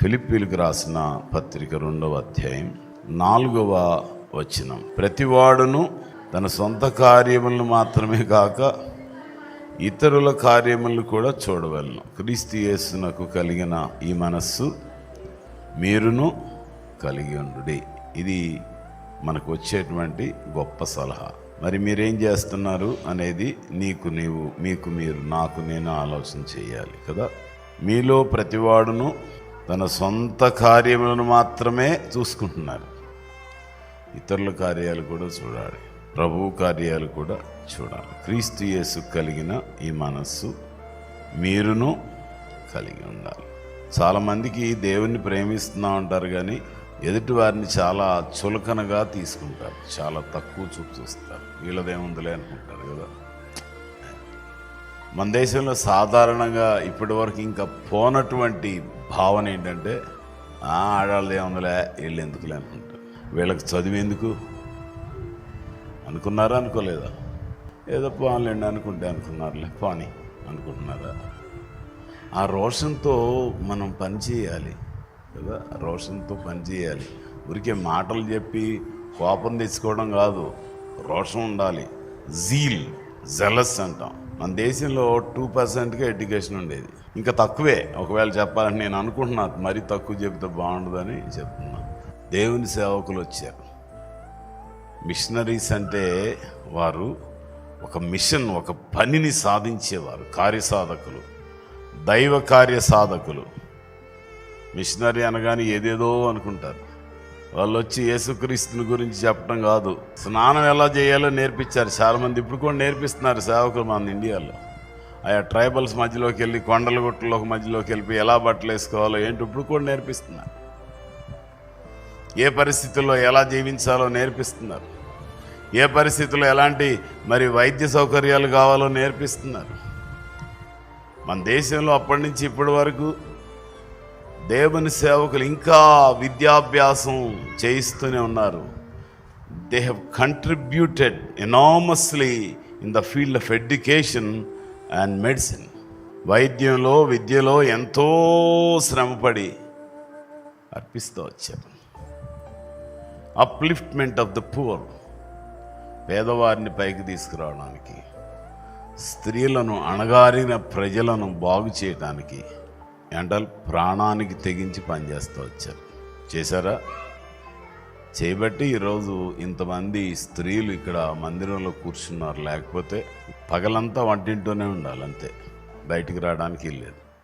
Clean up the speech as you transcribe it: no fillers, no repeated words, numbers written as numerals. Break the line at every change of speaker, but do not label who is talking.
ఫిలిప్పీలకు రాసిన పత్రిక 2వ అధ్యాయం 4వ వచనం. ప్రతివాడును తన సొంత కార్యములను మాత్రమే కాక ఇతరుల కార్యములను కూడా చూడవలను. క్రీస్తు యేసునకు కలిగిన ఈ మనస్సు మీరును కలిగి ఉండుడి. ఇది మనకు వచ్చేటువంటి గొప్ప సలహా. మరి మీరేం చేస్తున్నారు అనేది మీకు మీరు నాకు నేను ఆలోచన చేయాలి కదా. మీలో ప్రతివాడును తన సొంత కార్యములను మాత్రమే చూసుకుంటున్నారు. ఇతరుల కార్యాలు కూడా చూడాలి, ప్రభువు కార్యాలు కూడా చూడాలి. క్రీస్తు యేసు కలిగిన ఈ మనస్సు మీరును కలిగి ఉండాలి. చాలామందికి దేవుణ్ణి ప్రేమిస్తూ ఉంటారు కానీ ఎదుటి వారిని చాలా చులకనగా తీసుకుంటారు, చాలా తక్కువ చూపు చూస్తారు. వీళ్ళదేముందిలే అనుకుంటారు కదా. మన దేశంలో సాధారణంగా ఇప్పటి వరకు ఇంకా పోనటువంటి భావన ఏంటంటే ఆడాళ్ళది ఏముందిలే, వీళ్ళు ఎందుకులే అనుకుంటారు. వీళ్ళకి చదువు ఎందుకు అనుకున్నారా, అనుకోలేదా? ఏదో పోన్లేండి అనుకున్నారులే, పోనీ అనుకుంటున్నారా? ఆ రోషంతో మనం పని చేయాలి కదా, రోషంతో పని చేయాలి. ఊరికే మాటలు చెప్పి కోపం తెచ్చుకోవడం కాదు, రోషం ఉండాలి. జెలస్ అంటాం. మన దేశంలో 2%కే ఎడ్యుకేషన్ ఉండేది, ఇంకా తక్కువే. ఒకవేళ చెప్పాలని నేను అనుకుంటున్నాను, మరీ తక్కువ చెప్తే బాగుండదని చెప్తున్నాను. దేవుని సేవకులు వచ్చారు. మిషనరీస్ అంటే వారు ఒక మిషన్, ఒక పనిని సాధించేవారు, కార్యసాధకులు, దైవ కార్య సాధకులు. మిషనరీ అనగానే ఏదేదో అనుకుంటారు. వాళ్ళు వచ్చి యేసుక్రీస్తుని గురించి చెప్పడం కాదు, స్నానం ఎలా చేయాలో నేర్పించారు. చాలామంది ఇప్పుడు కూడా నేర్పిస్తున్నారు సేవకులు మన ఇండియాలో. ఆయా ట్రైబల్స్ మధ్యలోకి వెళ్ళి, కొండల గుట్టలోకి మధ్యలోకి వెళ్ళి ఎలా బట్టలు వేసుకోవాలో ఏంటి ఇప్పుడు కూడా నేర్పిస్తున్నారు. ఏ పరిస్థితుల్లో ఎలా జీవించాలో నేర్పిస్తున్నారు. ఏ పరిస్థితుల్లో ఎలాంటి వైద్య సౌకర్యాలు కావాలో నేర్పిస్తున్నారు. మన దేశంలో అప్పటి నుంచి ఇప్పటి వరకు దేవుని సేవకులు ఇంకా విద్యాభ్యాసం చేయిస్తూనే ఉన్నారు. They have contributed enormously in the field of education and medicine. వైద్యంలో, విద్యలో ఎంతో శ్రమపడి అర్పిస్తూ వచ్చారు. అప్లిఫ్ట్మెంట్ ఆఫ్ ద పూర్, పేదవారిని పైకి తీసుకురావడానికి, స్త్రీలను, అణగారిన ప్రజలను బాగు చేయడానికి ఎండలు ప్రాణానికి తెగించి పనిచేస్తూ వచ్చారు. చేశారా? చేయబట్టి ఈరోజు ఇంతమంది స్త్రీలు ఇక్కడ మందిరంలో కూర్చున్నారు. లేకపోతే పగలంతా వంటింటూనే ఉండాలి, అంతే, బయటికి రావడానికి లేదు.